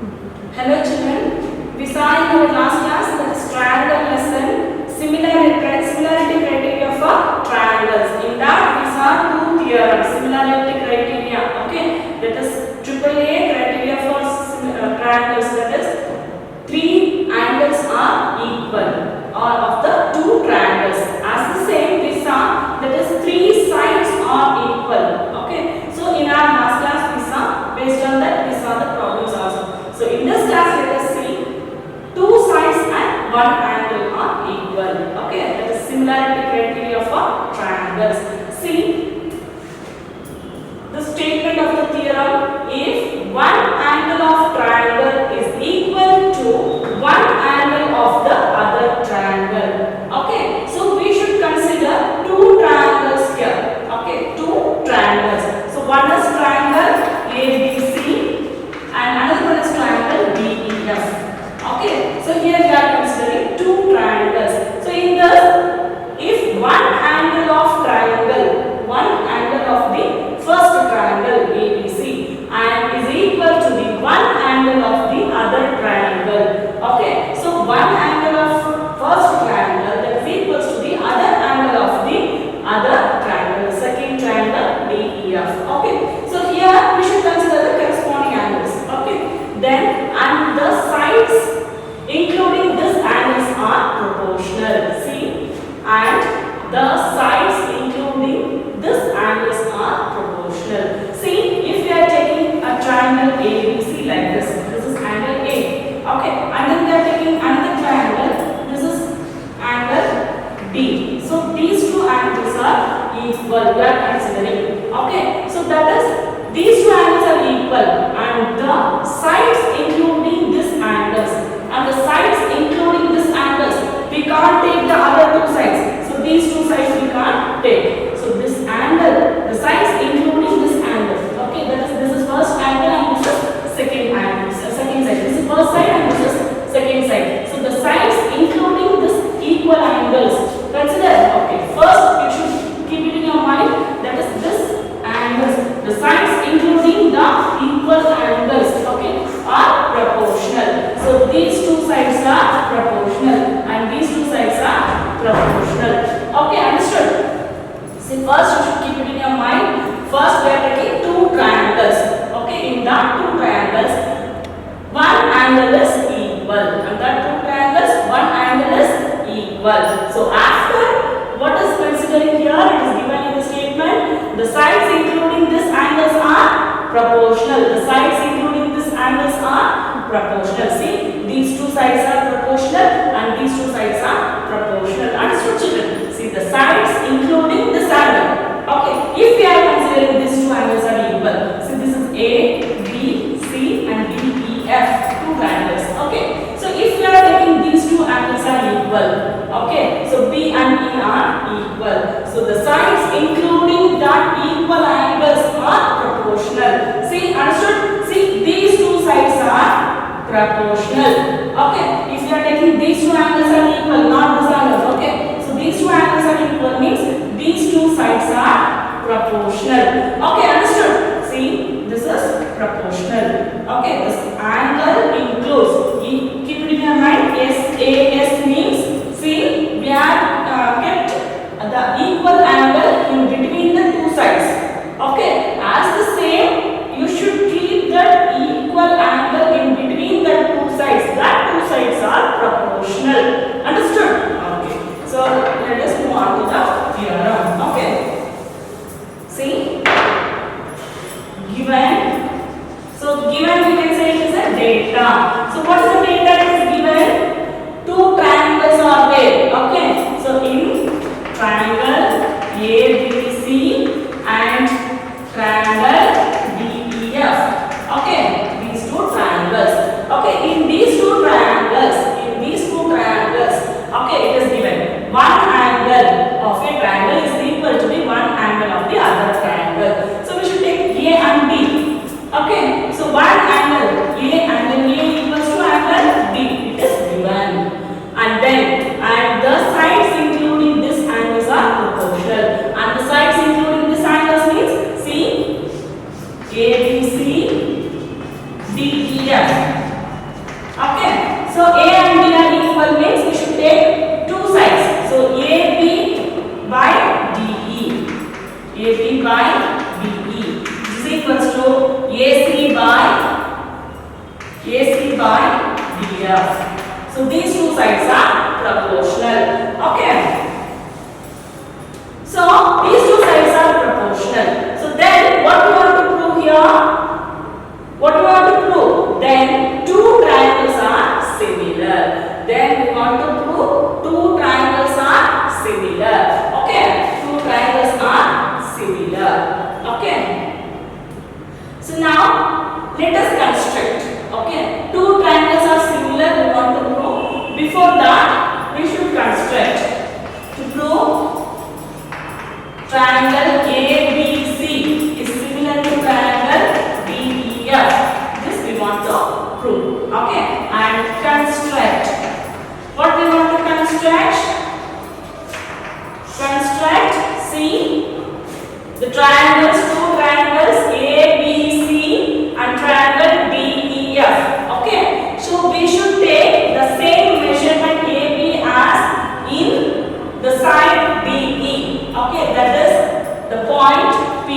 Hello children, we saw in our last class that is triangle lesson similarity criteria for triangles. In that we saw two theorems, similarity criteria, okay, that is AAA criteria for triangles, that is three angles are equal or of the two triangles. As the same we saw that is three sides are equal, okay. So in our last class we saw, based on that we saw the problems also. So in this class let us see two sides and one angle are equal, okay. That is similarity criteria for triangles. See the statement of the theorem: if one angle of triangle is equal to one angle of the other triangle, okay. So we should consider two triangles here, okay, two triangles. So one is triangle ABC and another one is triangle DEF, okay. So here we are considering two triangles. So in this, if one angle of triangle, one angle of the first triangle ABC and is equal to the one angle of the other triangle, okay. So one angle of first triangle that is equal to the other angle of the other triangle, second triangle DEF, okay. So here we should consider the corresponding angles, okay. Then and the sides including this angles are proportional. See, and the sides including this angles are proportional. See, if we are taking a triangle ABC like this is angle A, okay, and then we are taking another triangle, this is angle B. So these two angles are equal, we are considering, okay. So that is, these two angles are equal and the sides including this angles and the sides including this angles, we can't take the other two sides. So these two sides we can't take. So this angle, the sides including this angle, okay, that is, this is first angle and this is second angle, second side. This is first side and this is second side. So the sides including this equal angles, consider, okay, first you should keep it in your mind, that is this angles, the sides including the equal angles, okay, are proportional. So these two sides are proportional and these two sides are proportional, okay, understood? See, first you should keep it in your mind, first we are taking two triangles, okay, in that two triangles one angle is equal and that two triangles one angle is equal. So after, what is considering here, it is given in the statement, the sides including this angles are proportional, the sides including this angles are proportional. See, these two sides are proportional and these two sides are proportional. Understood children? See, the sides including this angle, okay, if we are considering these two angles are equal, see this is A, B, C and D, E, F, two triangles, okay. So if we are taking these two angles are equal, okay, so B and E are equal, so the sides including that equal angles are proportional. See, understood? See, these two sides are proportional, okay. If you are taking these two angles are equal, not this angle, okay. So these two angles are equal means these two sides are proportional, okay, understood? See, this is proportional, okay. This angle includes, keep it in your mind, SAS means, see, we have kept the equal angle in between the two sides, okay. As the same, you should keep that equal angle in between the two sides, that two sides are proportional, understood? Okay. So let us move on to the theorem, okay. See, given, so given we can say it is a data. So what is the data that is given? Two triangles are there, okay. So in triangle ABC and triangle DEF, okay, these two triangles, okay, in these two triangles, okay, it is given one angle of a triangle is equal to the one angle of the other triangle. So we should take A and B, okay. So one angle A, angle A equals to angle B, it is given, and then and the sides including this angles are proportional and the sides including this angles means, see, ABC, DEF, So A and B are equal means we should take two sides. So AB by DE. AB by DE. This is equals to AC by DF. So these two sides are proportional. Okay. So these two sides are proportional. So then what we want to prove here? What we want to prove? Then two triangles are similar. Then we want to prove two triangles are similar. Okay. Two triangles are similar. Okay. So now let us construct. Okay. Two triangles are similar. We want to prove. Before that, we should construct. To prove triangle ABC is similar to triangle DEF. This we want to prove. Okay. And construct. What we want to construct? Construct. See the triangles, two triangles ABC and triangle DEF. Okay. So we should take the same measurement AB as in the side DE. Okay, that is the point P.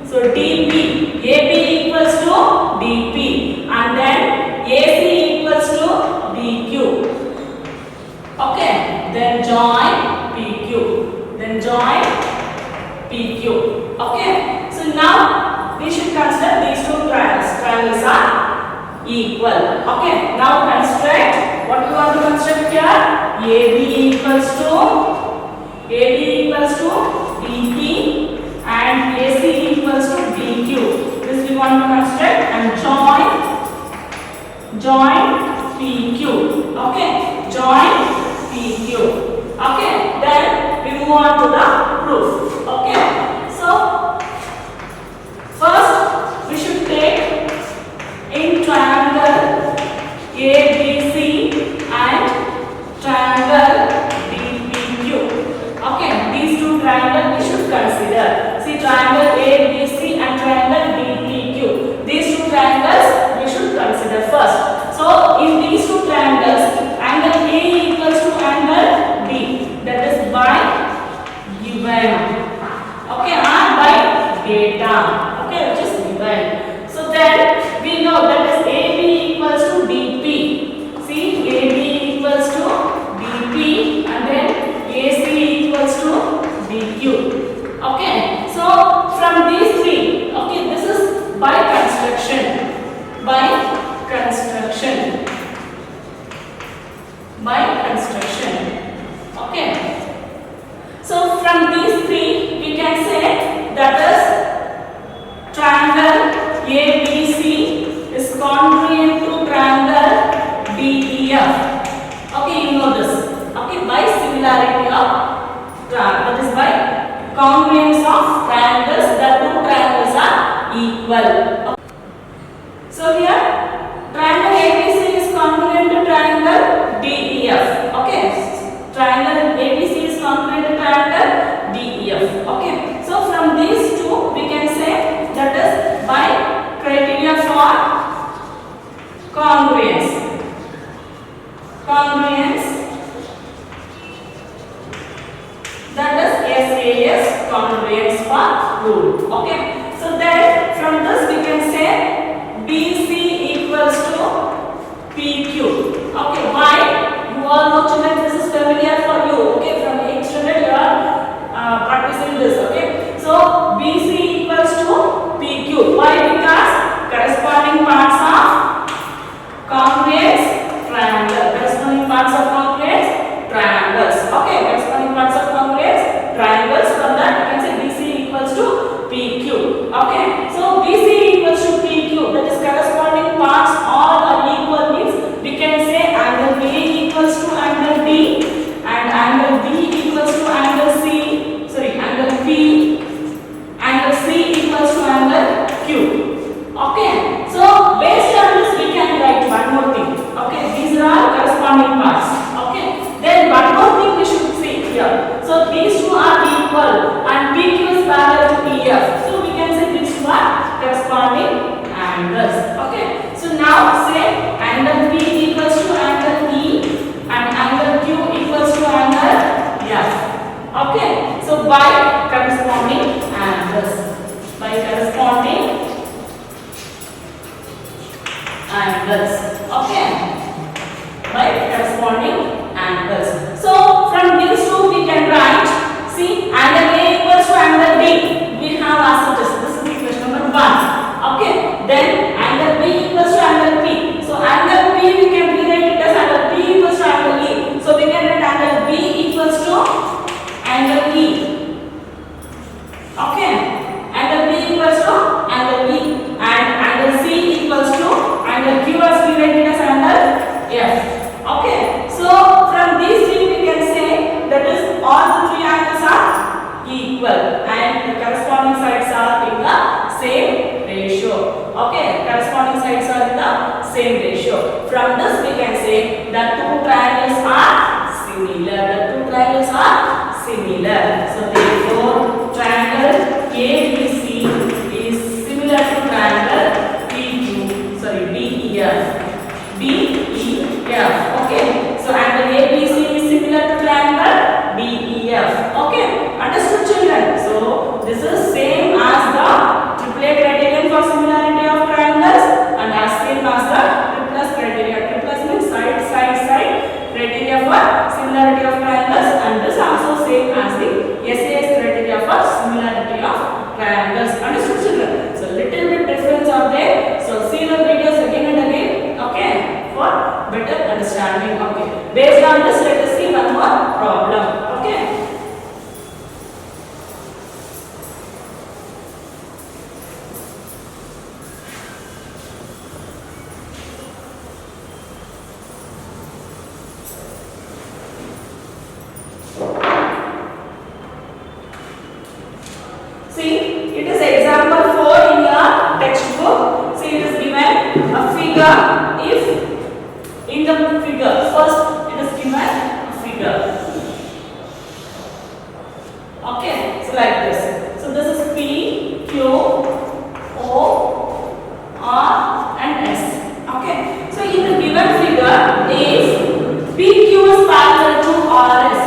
So DP, AB equals to DP, and then AC equals to DQ. Okay, then join PQ. Then join PQ. Okay, so now we should consider these two triangles. Triangles are equal. Okay, now construct. What we want to construct here? AB equals to DP and AC equals to DQ. This we want to construct and join PQ. Okay, join PQ. Okay, then we move on to the proof. Okay, so first we should take in triangle ABC and triangle DPQ. Okay, these two triangles we should consider. See, triangle ABC and triangle DPQ. These two triangles we should consider first. So, in these two triangles, angle A equals to angle B. That is by given. Okay, by data. Okay, which is given. So then we know that is AB equals to DP. See, AB equals to DP and then AC equals to DQ. Okay, so from these three, okay, this is by construction. Okay, so from these three we can say that is triangle ABC is congruent to triangle DEF. Okay, you know this. Okay, by similarity of triangle, that is by congruence of triangles, the two triangles are equal. So here triangle ABC is congruent to triangle DEF. Okay, triangle ABC is congruent to triangle DEF. Okay, so from these two we can say that is by criteria for congruence. That is SAS, congruence for rule. Okay, so then from this we can say BC equals to PQ. Okay, why? You all know angles. Okay, by corresponding angles. So from these two we can write, see, angle A equals to angle B. We have asked this. This is equation number 1. Okay, then angle B equals to angle P. So angle P we can rewrite it as angle P equals to angle E. So we can write angle B equals to angle E. Okay, angle B equals to angle E, and angle C equals to angle Q as we write it as angle F. Okay, so from these three we can say that is all the three angles are equal and the corresponding sides are in the same ratio. Okay, corresponding sides are in the same ratio. From this we can say that two triangles are similar. The two triangles are similar. So therefore triangle ABC is similar to triangle DEF. Okay, so angle ABC is similar to triangle DEF. Okay, understood children? So this is same as the triplet criterion for similarity of triangles and as same as the triplus criteria. Triplus means side criteria for similarity of triangles, and this also same as the SAS criteria for similarity of triangles. Understood children? So little bit difference are there. So see the videos again and again. Okay, for better understanding. Okay, based on this let us see one more problem. Okay, see, it is example 4 in your textbook. See, it is given a figure. If in the figure, first it is given a figure. Okay, so like this. So this is P, Q, O, R and S. Okay, so in the given figure, if PQ is parallel to RS,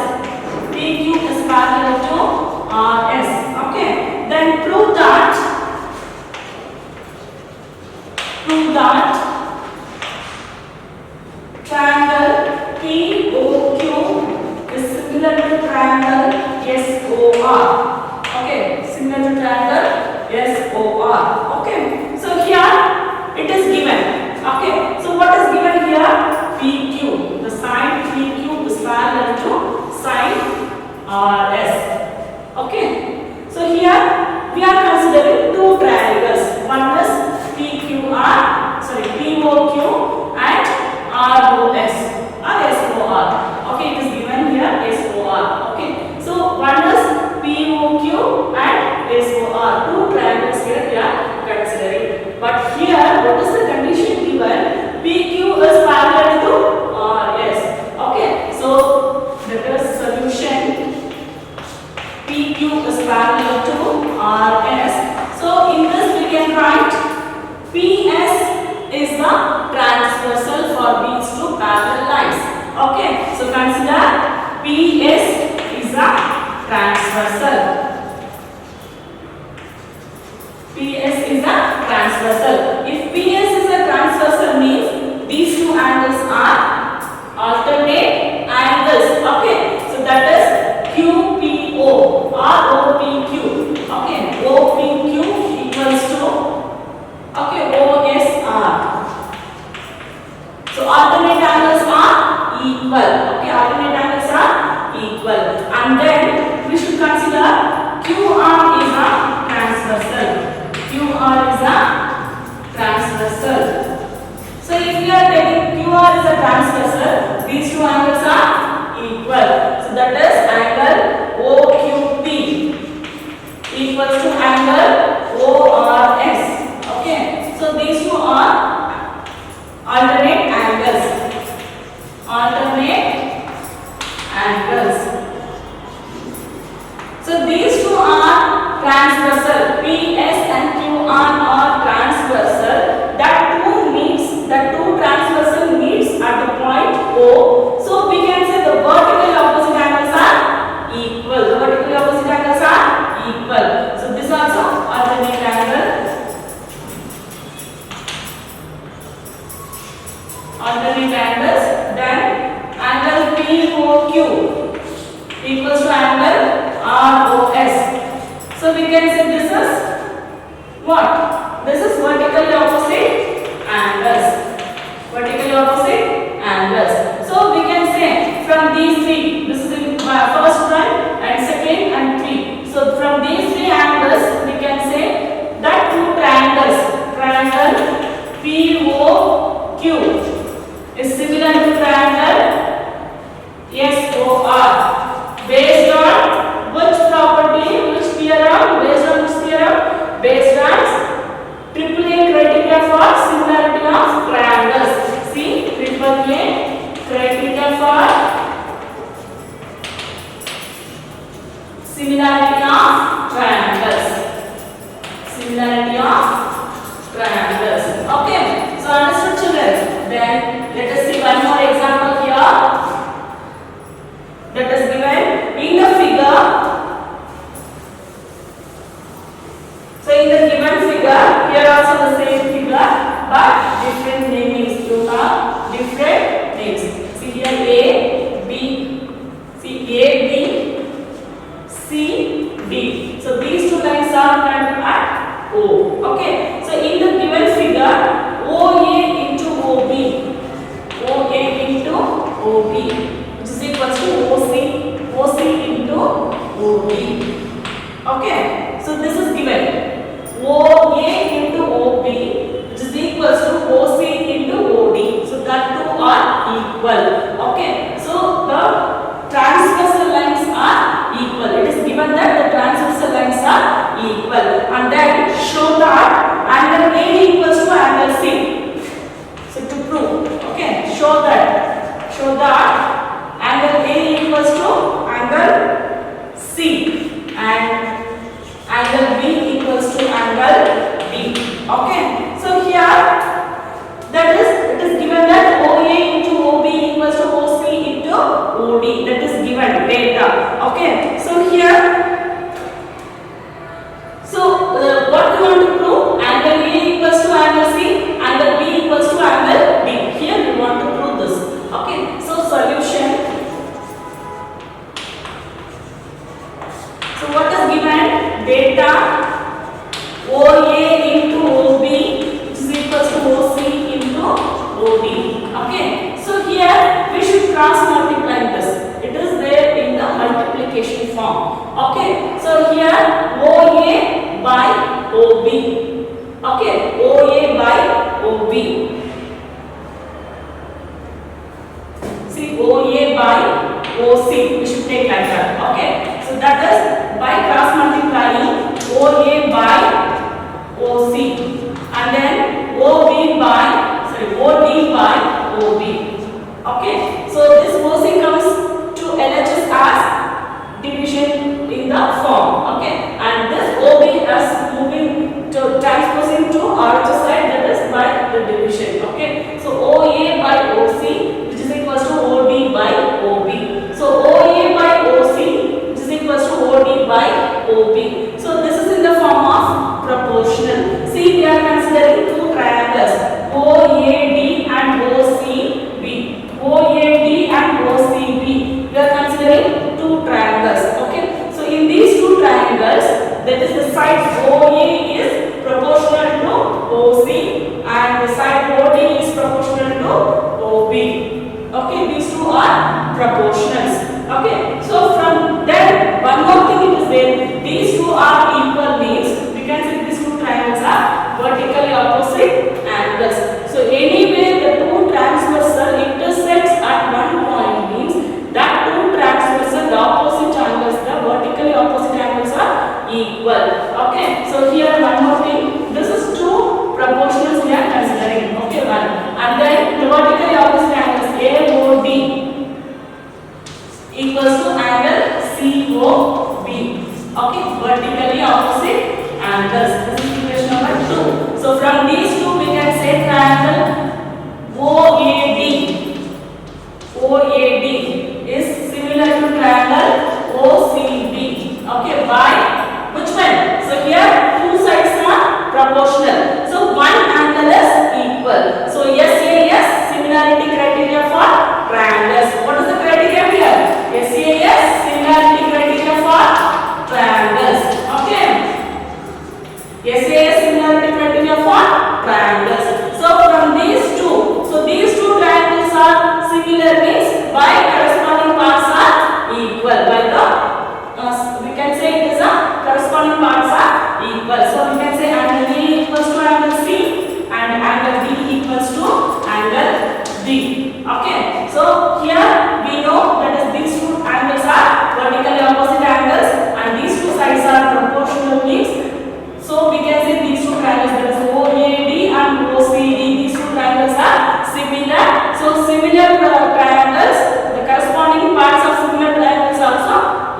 PQ is parallel to RS. Okay, then prove that triangle POQ is similar to triangle SOR. Okay, similar to triangle SOR. Okay, so here it is given. Okay, so what is given here? PQ. The side PQ is parallel to side RS. Okay, so here we are considering two triangles. One is POQ and ROS or SOR. Okay, it is given here SOR. Okay, so one is POQ and SOR. Two triangles here we are considering. But here, what is the condition given? PQ is parallel to RS. Okay, so that is solution. PQ is parallel to RS. So in this we can write PS is the transversal for these two parallel lines. Okay, so consider PS is the transversal. PS is the transversal. If PS is a transversal means these two angles are alternate angles. Okay, so that is QPO or OPQ. Okay, OPQ equals to OSR. So alternate angles are equal. Okay, alternate angles are equal. And then we should consider QR is a transversal. QR is a transversal. So if we are taking QR is a transversal, these two angles are equal. So that is angle OQP equals to angle ORS. Okay, so these two are alternate angles. So these two are transversal. PS and QR are transversal. That two transversal meets at the point O. So we can say the vertical opposite angles are equal. The vertical opposite angles are equal. So this also alternate angle. alternate angles, then angle POQ equals to angle ROS. So we can say this is what? This is vertically opposite angles. Vertically opposite angles. So we can say from these three, this is the first one and second and three. So from these three angles, we can say that two triangles, triangle POQ is similar to triangle SOR. Based on which property, which theorem? Based on which theorem? Based on AAA criteria for similarity of triangles. See, AAA criteria for similarity of triangles. Similarity of triangles. Okay. So understood, children? Then let us see one more example here. That is given in the figure. So in the given figure, here also the same figure, but different namings. You have different names. See here A, B. See A, B, C, D. So these two lines are connected at O. Okay. So in the given figure, OA into OB, OA into OB, which is equals to OC, OC into OB. Okay. So this is given. OA into OB, which is equals to OC into OD. So that two are equal. Okay. So the transversal lines are equal. It is given that the transversal lines are equal. And then show that angle A equals to angle C. So to prove, okay, show that angle A equals to angle C and angle B equals to angle D. Okay. So here that is, it is given that OA into OB equals to OC into OD. That is given data. Okay. So here, what we want to prove? Angle A equals to angle C, angle B equals to angle D. Here we want to prove this. Okay. So solution. So what is given? Data OA into OB, which is equals to OC into OD. Okay. So here we should cross multiply this. It is there in the multiplication form. Okay. So here OA by OB. Okay. OA by OB. See OA by OC. We should take like that. Okay. So that is by cross multiplying OA by OC and then OD by OB. Okay. So this OC comes to LHS as division in the form. Okay. And this OB as moving to transposing to RHS side, that is by the division. Okay. So OA by OC, which is equals to OD by OB. So OA by OC, which is equals to OD by OB. So this is in the form of proportional. See, we are considering two triangles, OAD and OCB. OAD and OCB. We are considering two triangles. Okay. So in these two triangles, that is the side OA is proportional to OC and the side OD is proportional to OB. Okay. These two are proportionals. Okay. So from then, one more thing it is there. These two are equal means we can say these two triangles are vertically opposite angles. So anyway, the two transversal intersects at one point means that two transversal opposite angles, the vertically opposite angles are equal. Okay. So here one more thing. This is two proportionals we are considering. Okay, one. And then the vertically opposite angles AOD equals to angle COB. Okay, vertically opposite angles. This is equation number 2. So from these two we can say triangle OAD. OAD is similar to triangle OCB. Okay, by which one? So here two sides are proportional. So one angle is equal. So SAS similarity D. Okay. So here we know that is these two angles are vertically opposite angles and these two sides are proportional means. So we can say these two triangles, that is OAD and OCD. These two triangles are similar. So similar triangles, the corresponding parts of similar triangles also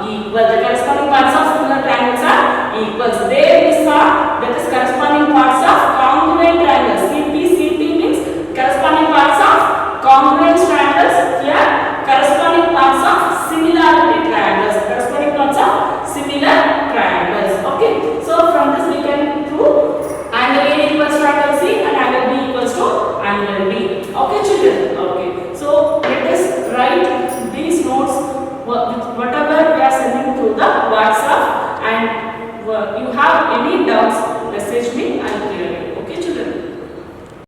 equal. The corresponding parts of similar triangles are equal. So there we saw that is corresponding parts of congruent triangles. CP means corresponding parts of congruent triangles. Here corresponding parts of similarity triangles. Corresponding parts of similar triangles. Okay. So from this we can prove angle A equals to angle C and angle B equals to angle D. Okay children. Okay. So let us write these notes whatever we are sending through the WhatsApp, and you have any doubts, message me.